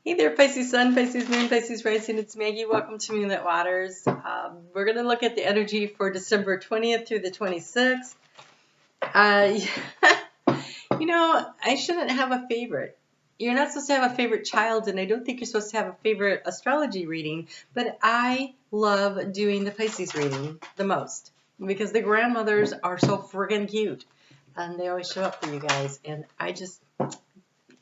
Hey there, Pisces Sun, Pisces Moon, Pisces Rising. It's Maggie. Welcome to Moonlit Waters. We're going to look at the energy for December 20th through the 26th. I shouldn't have a favorite. You're not supposed to have a favorite child, and I don't think you're supposed to have a favorite astrology reading, but I love doing the Pisces reading the most because the grandmothers are so friggin' cute, and they always show up for you guys, and I just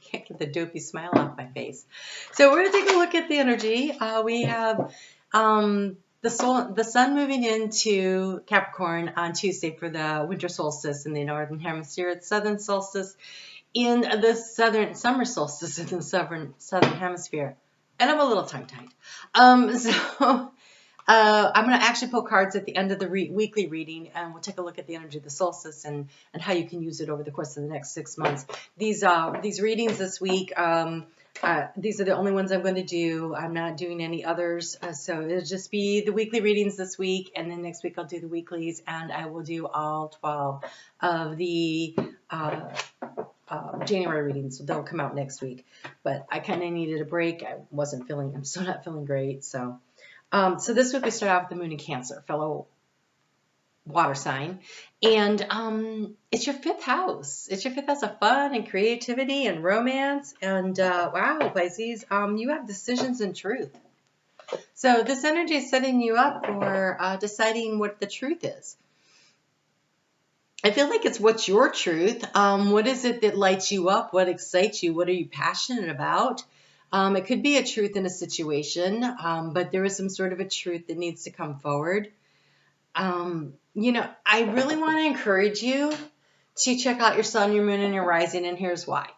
can't get the dopey smile off my face. So we're going to take a look at the energy. We have the sun moving into Capricorn on Tuesday for the winter solstice in the northern hemisphere. It's southern solstice in the summer solstice in the southern hemisphere. And I'm a little tongue-tied. I'm going to actually pull cards at the end of the weekly reading, and we'll take a look at the energy of the solstice and how you can use it over the course of the next 6 months. These readings this week, these are the only ones I'm going to do. I'm not doing any others, so it'll just be the weekly readings this week, and then next week I'll do the weeklies, and I will do all 12 of the January readings. So they'll come out next week. But I kind of needed a break. I'm still not feeling great, so. So this week we start off with the Moon in Cancer, fellow water sign, and it's your 5th house. It's your 5th house of fun and creativity and romance, and wow, Pisces, you have decisions and truth. So this energy is setting you up for deciding what the truth is. I feel like it's what's your truth. What is it that lights you up? What excites you? What are you passionate about? It could be a truth in a situation, but there is some sort of a truth that needs to come forward. I really want to encourage you to check out your sun, your moon, and your rising, and here's why.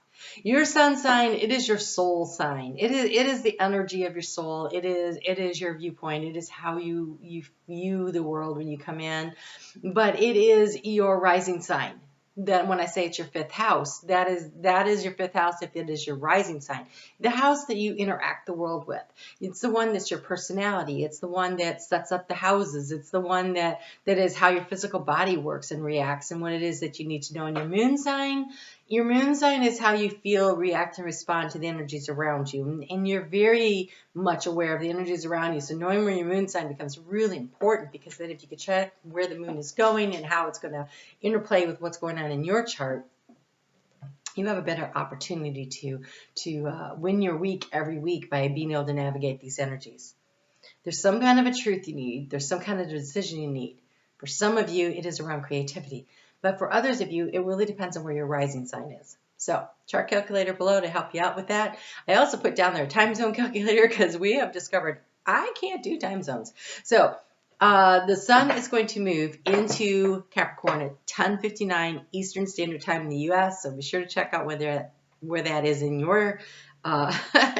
Your sun sign, it is your soul sign. It is the energy of your soul. It is your viewpoint. It is how you view the world when you come in. But it is your rising sign. That when I say it's your 5th house, that is your 5th house if it is your rising sign. The house that you interact the world with. It's the one that's your personality. It's the one that sets up the houses. It's the one that is how your physical body works and reacts and what it is that you need to know. And your moon sign is how you feel, react, and respond to the energies around you. And you're very much aware of the energies around you. So knowing where your moon sign becomes really important, because then if you could check where the moon is going and how it's going to interplay with what's going on in your chart, you have a better opportunity to win your week every week by being able to navigate these energies. There's some kind of a truth you need. There's some kind of a decision you need. For some of you, it is around creativity. But for others of you, it really depends on where your rising sign is. So, chart calculator below to help you out with that. I also put down there a time zone calculator because we have discovered I can't do time zones. So, the sun is going to move into Capricorn at 10:59 Eastern Standard Time in the U.S. So be sure to check out where that is in your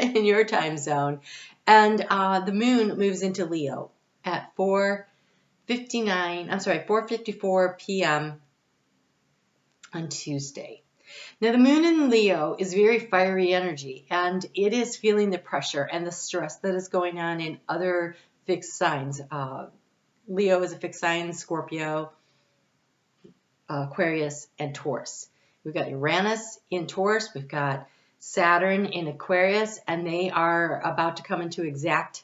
in your time zone. And the moon moves into Leo at 4:54 p.m. on Tuesday. Now, the moon in Leo is very fiery energy, and it is feeling the pressure and the stress that is going on in other fixed signs. Leo is a fixed sign, Scorpio, Aquarius, and Taurus. We've got Uranus in Taurus, we've got Saturn in Aquarius, and they are about to come into exact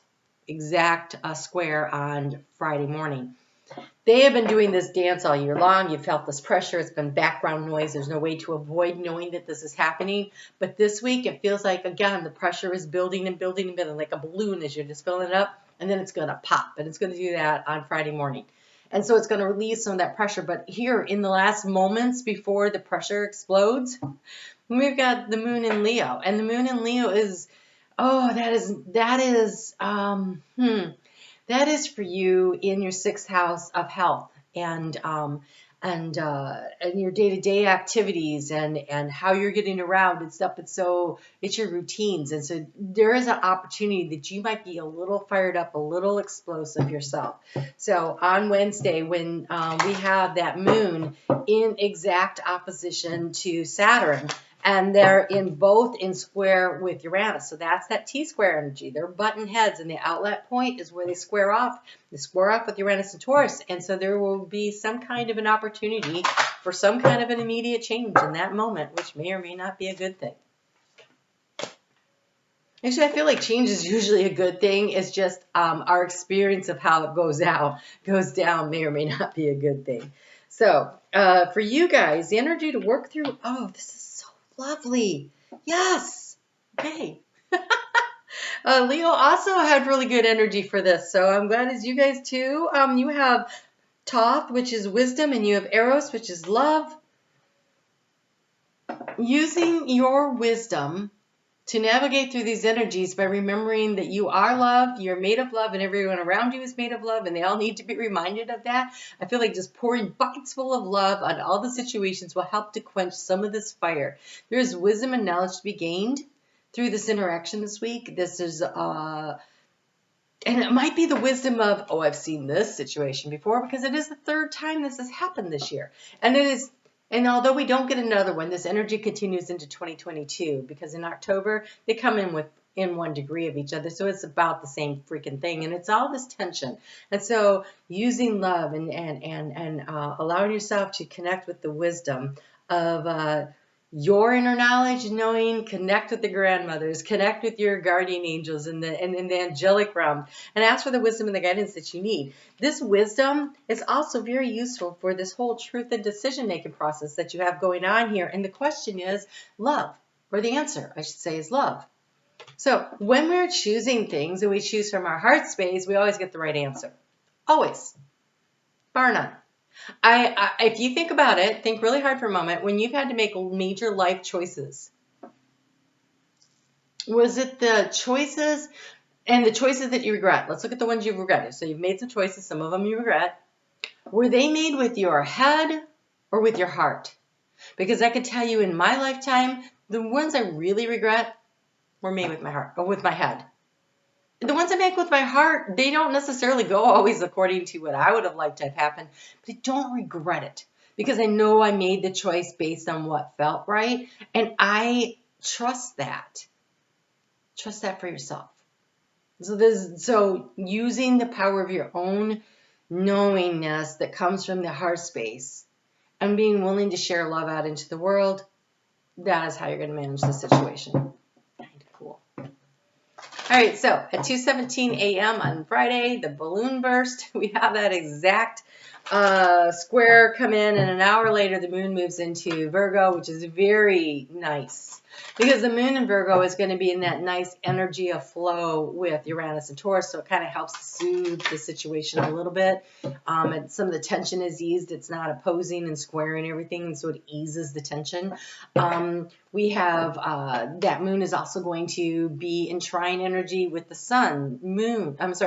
square on Friday morning. They have been doing this dance all year long. You've felt this pressure. It's been background noise. There's no way to avoid knowing that this is happening. But this week, it feels like, again, the pressure is building and building and building like a balloon as you're just filling it up. And then it's going to pop. And it's going to do that on Friday morning. And so it's going to release some of that pressure. But here, in the last moments before the pressure explodes, we've got the moon in Leo. And the moon in Leo is, that is for you in your 6th house of health and your day-to-day activities and how you're getting around and stuff. It's your routines. And so there is an opportunity that you might be a little fired up, a little explosive yourself. So on Wednesday, when we have that moon in exact opposition to Saturn, and they're both in square with Uranus. So that's that T-square energy. They're button heads, and the outlet point is where they square off. They square off with Uranus and Taurus. And so there will be some kind of an opportunity for some kind of an immediate change in that moment, which may or may not be a good thing. Actually, I feel like change is usually a good thing. It's just our experience of how it goes down may or may not be a good thing. So for you guys, the energy to work through, oh, this is so lovely. Yes. Okay. Leo also had really good energy for this. So I'm glad it's you guys too. You have Thoth, which is wisdom, and you have Eros, which is love. Using your wisdom to navigate through these energies by remembering that you are love, you're made of love, and everyone around you is made of love, and they all need to be reminded of that. I feel like just pouring buckets full of love on all the situations will help to quench some of this fire. There is wisdom and knowledge to be gained through this interaction this week. This is, and it might be the wisdom of, oh, I've seen this situation before, because it is the third time this has happened this year. And it is. And although we don't get another one, this energy continues into 2022 because in October they come in 1 degree of each other. So it's about the same freaking thing. And it's all this tension. And so using love and allowing yourself to connect with the wisdom of your inner knowledge, knowing, connect with the grandmothers, connect with your guardian angels in the angelic realm, and ask for the wisdom and the guidance that you need. This wisdom is also very useful for this whole truth and decision-making process that you have going on here. And the question is love, or the answer, I should say, is love. So when we're choosing things and we choose from our heart space, we always get the right answer. Always. Bar none. If you think about it, think really hard for a moment. When you've had to make major life choices, was it the choices and the choices that you regret? Let's look at the ones you've regretted. So you've made some choices, some of them you regret. Were they made with your head or with your heart? Because I could tell you in my lifetime, the ones I really regret were made with my heart or with my head. The ones I make with my heart, they don't necessarily go always according to what I would have liked to have happened, but I don't regret it because I know I made the choice based on what felt right, and I trust that. Trust that for yourself. So using the power of your own knowingness that comes from the heart space and being willing to share love out into the world, that is how you're going to manage the situation. Cool. All right, so at 2:17 a.m. on Friday, the balloon burst. We have that exact square come in, and an hour later, the moon moves into Virgo, which is very nice because the moon in Virgo is going to be in that nice energy of flow with Uranus and Taurus, so it kind of helps soothe the situation a little bit. And some of the tension is eased. It's not opposing and squaring everything, and so it eases the tension. We have that moon is also going to be in trine energy with the sun,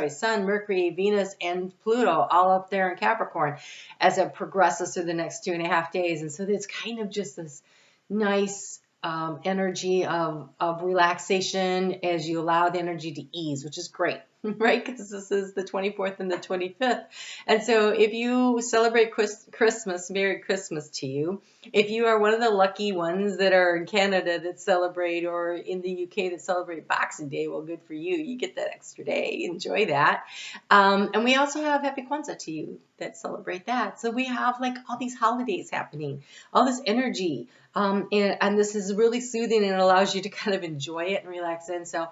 Sun, Mercury, Venus, and Pluto all up there in Capricorn as it progresses through the next 2.5 days. And so it's kind of just this nice energy of relaxation as you allow the energy to ease, which is great. Right? Because this is the 24th and the 25th. And so if you celebrate Christmas, Merry Christmas to you. If you are one of the lucky ones that are in Canada that celebrate, or in the UK that celebrate Boxing Day, well, good for you. You get that extra day. Enjoy that. And we also have Happy Kwanzaa to you that celebrate that. So we have like all these holidays happening, all this energy. And this is really soothing, and it allows you to kind of enjoy it and relax in. So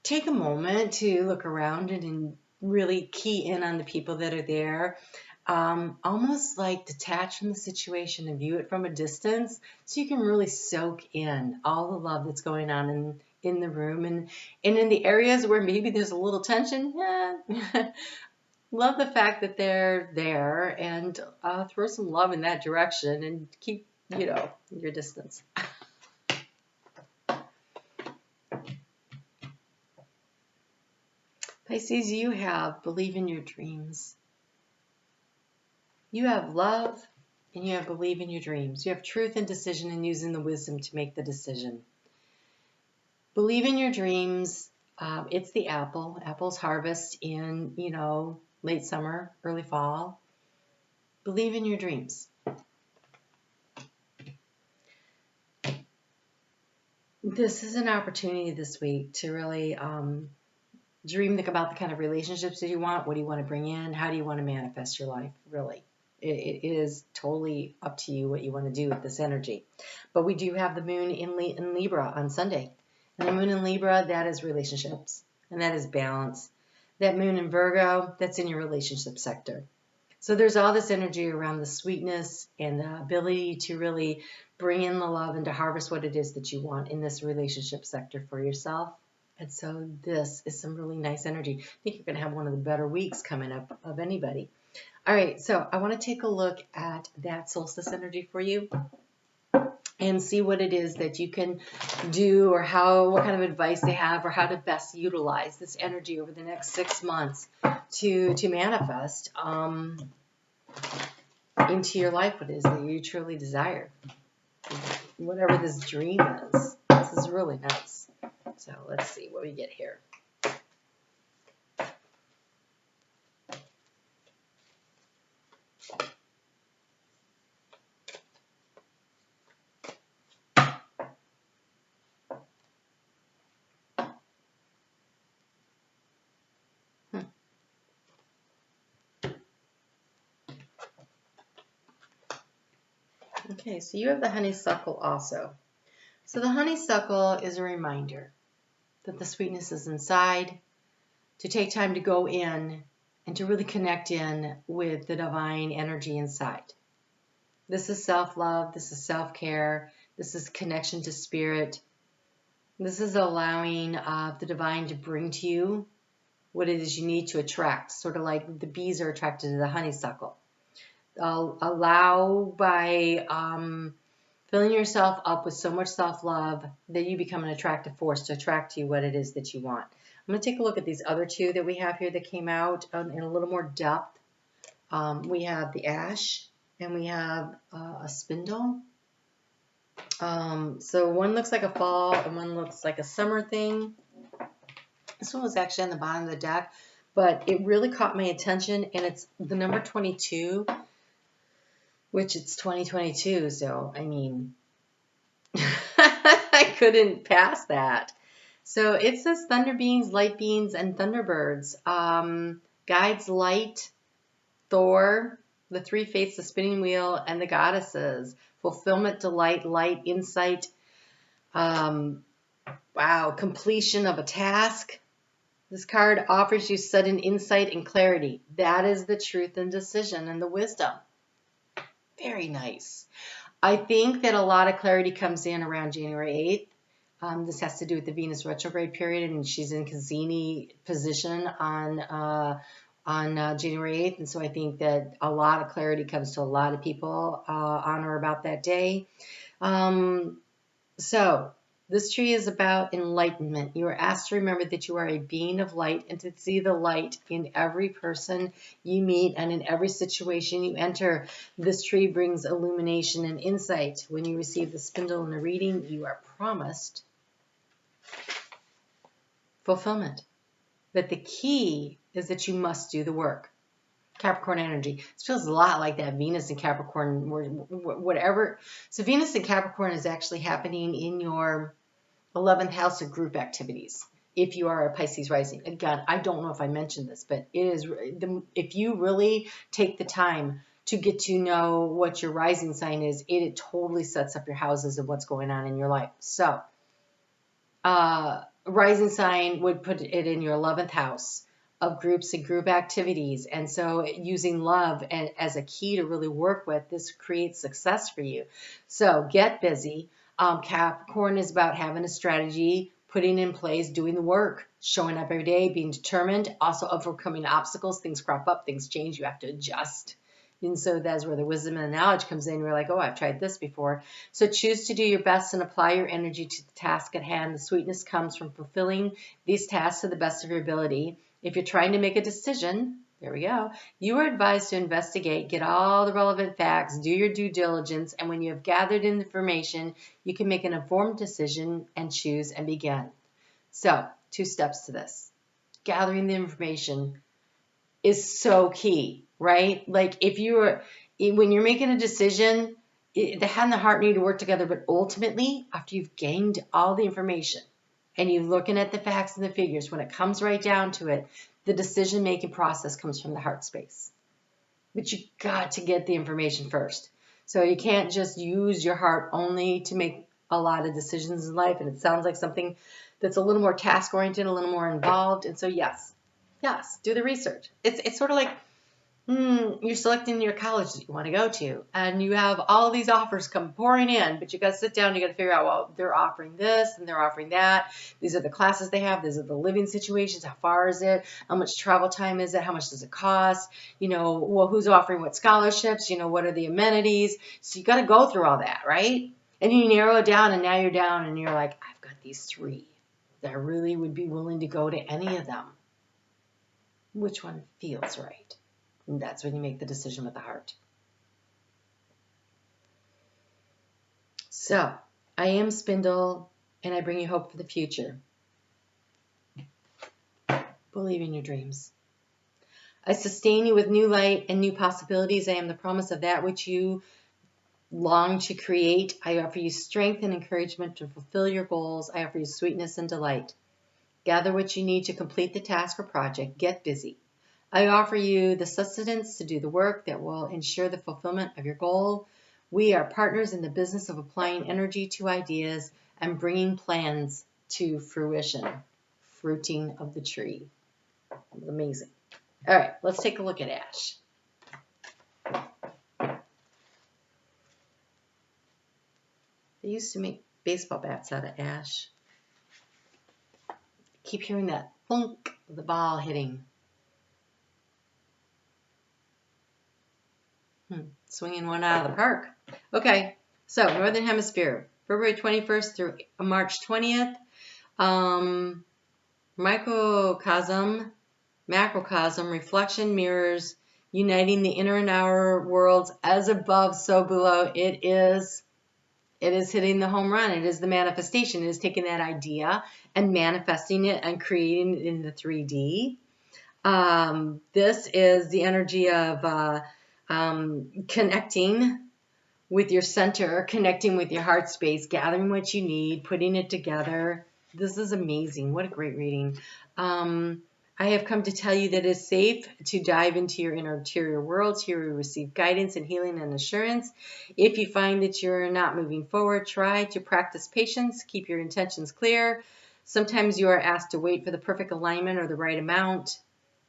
take a moment to look around and really key in on the people that are there. Almost like detach from the situation and view it from a distance so you can really soak in all the love that's going on in the room. And in the areas where maybe there's a little tension, love the fact that they're there, and throw some love in that direction and keep, your distance. Pisces, you have believe in your dreams. You have love, and you have believe in your dreams. You have truth and decision, and using the wisdom to make the decision. Believe in your dreams. It's the apple. Apples harvest in, late summer, early fall. Believe in your dreams. This is an opportunity this week to really dream about the kind of relationships that you want. What do you want to bring in? How do you want to manifest your life? Really, it is totally up to you what you want to do with this energy. But we do have the moon in Libra on Sunday. And the moon in Libra, that is relationships, and that is balance. That moon in Virgo, that's in your relationship sector. So there's all this energy around the sweetness and the ability to really bring in the love and to harvest what it is that you want in this relationship sector for yourself. And so this is some really nice energy. I think you're going to have one of the better weeks coming up of anybody. All right, so I want to take a look at that solstice energy for you and see what it is that you can do, or what kind of advice they have, or how to best utilize this energy over the next 6 months to manifest into your life what it is that you truly desire, whatever this dream is. This is really nice. So let's see what we get here. Okay, so you have the honeysuckle also. So the honeysuckle is a reminder that the sweetness is inside, to take time to go in and to really connect in with the divine energy inside. This is self-love, this is self-care, this is connection to spirit. This is allowing the divine to bring to you what it is you need to attract, sort of like the bees are attracted to the honeysuckle. Allow by filling yourself up with so much self-love that you become an attractive force to attract to you what it is that you want. I'm going to take a look at these other two that we have here that came out in a little more depth. We have the ash and we have a spindle. So one looks like a fall and one looks like a summer thing. This one was actually on the bottom of the deck, but it really caught my attention, and it's the number 22, which it's 2022, so I mean, I couldn't pass that. So it says thunder beings, light beings, and thunderbirds. Guides, light, Thor, the three fates, the spinning wheel, and the goddesses. Fulfillment, delight, light, insight. Wow, completion of a task. This card offers you sudden insight and clarity. That is the truth and decision and the wisdom. Very nice. I think that a lot of clarity comes in around January 8th. This has to do with the Venus retrograde period, and she's in Cassini position on January 8th. And so I think that a lot of clarity comes to a lot of people on or about that day. So this tree is about enlightenment. You are asked to remember that you are a being of light and to see the light in every person you meet and in every situation you enter. This tree brings illumination and insight. When you receive the spindle in the reading, you are promised fulfillment. But the key is that you must do the work. Capricorn energy. This feels a lot like that Venus and Capricorn, whatever. So Venus and Capricorn is actually happening in your 11th house of group activities. If you are a Pisces rising, again, I don't know if I mentioned this, but it is, if you really take the time to get to know what your rising sign is, it totally sets up your houses of what's going on in your life. So, rising sign would put it in your 11th house of groups and group activities. And so using love and as a key to really work with, this creates success for you. So get busy. Capricorn is about having a strategy, putting in place, doing the work, showing up every day, being determined, also overcoming obstacles. Things crop up, things change, you have to adjust. And so that's where the wisdom and the knowledge comes in. You're like, oh, I've tried this before. So choose to do your best and apply your energy to the task at hand. The sweetness comes from fulfilling these tasks to the best of your ability. If you're trying to make a decision, there we go, you are advised to investigate, get all the relevant facts, do your due diligence, and when you have gathered information, you can make an informed decision and choose and begin. So, 2 steps to this. Gathering the information is so key, right? Like when you're making a decision, the head and the heart need to work together, but ultimately, after you've gained all the information, and you're looking at the facts and the figures, when it comes right down to it, the decision-making process comes from the heart space. But you got to get the information first. So you can't just use your heart only to make a lot of decisions in life, and it sounds like something that's a little more task-oriented, a little more involved. And so yes, do the research. It's sort of like you're selecting your college that you want to go to, and you have all these offers come pouring in, but you got to sit down and you got to figure out, well, they're offering this and they're offering that. These are the classes they have. These are the living situations. How far is it? How much travel time is it? How much does it cost? Well, who's offering what scholarships? What are the amenities? So you got to go through all that, right? And you narrow it down, and now you're down, and you're like, I've got these 3 that I really would be willing to go to any of them. Which one feels right? And that's when you make the decision with the heart. So, I am Spindle, and I bring you hope for the future. Believe in your dreams. I sustain you with new light and new possibilities. I am the promise of that which you long to create. I offer you strength and encouragement to fulfill your goals. I offer you sweetness and delight. Gather what you need to complete the task or project. Get busy. I offer you the sustenance to do the work that will ensure the fulfillment of your goal. We are partners in the business of applying energy to ideas and bringing plans to fruition. Fruiting of the tree. Amazing. All right, let's take a look at ash. They used to make baseball bats out of ash. I keep hearing that thunk of the ball hitting. Swinging one out of the park. Okay, so Northern Hemisphere, February 21st through March 20th. Microcosm, macrocosm, reflection mirrors, uniting the inner and outer worlds as above, so below. It is hitting the home run. It is the manifestation. It is taking that idea and manifesting it and creating it in the 3D. This is the energy of connecting with your center, connecting with your heart space, gathering what you need, putting it together. This is amazing. What a great reading. I have come to tell you that it is safe to dive into your interior worlds. Here we receive guidance and healing and assurance. If you find that you're not moving forward, try to practice patience. Keep your intentions clear. Sometimes you are asked to wait for the perfect alignment or the right amount.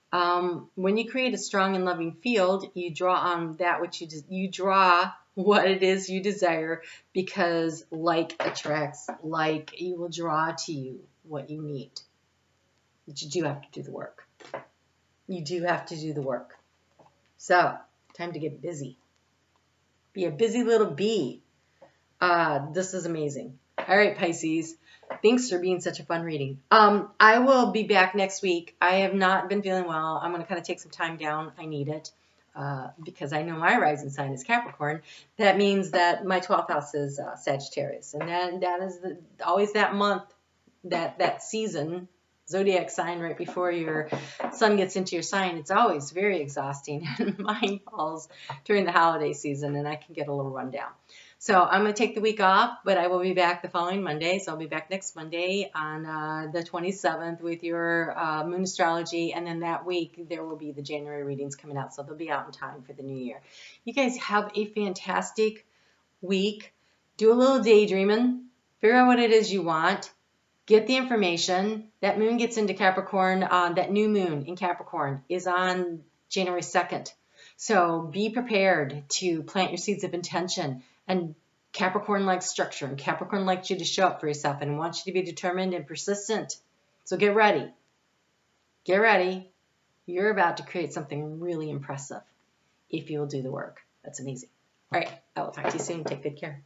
When you create a strong and loving field, you draw on that which you draw what it is you desire, because like attracts like. You will draw to you what you need. But you do have to do the work. You do have to do the work. So, time to get busy. Be a busy little bee. This is amazing. All right, Pisces. Thanks for being such a fun reading. I will be back next week. I have not been feeling well. I'm going to kind of take some time down. I need it because I know my rising sign is Capricorn. That means that my 12th house is Sagittarius. And then that is always that month, that season, zodiac sign right before your sun gets into your sign. It's always very exhausting. And mine falls during the holiday season, and I can get a little run down. So I'm going to take the week off, but I will be back the following Monday. So I'll be back next Monday on the 27th with your Moon Astrology. And then that week, there will be the January readings coming out. So they'll be out in time for the new year. You guys have a fantastic week. Do a little daydreaming. Figure out what it is you want. Get the information. That moon gets into Capricorn. That new moon in Capricorn is on January 2nd. So be prepared to plant your seeds of intention. And Capricorn likes structure, and Capricorn likes you to show up for yourself and wants you to be determined and persistent. So get ready. Get ready. You're about to create something really impressive if you'll do the work. That's amazing. All right. I will talk to you soon. Take good care.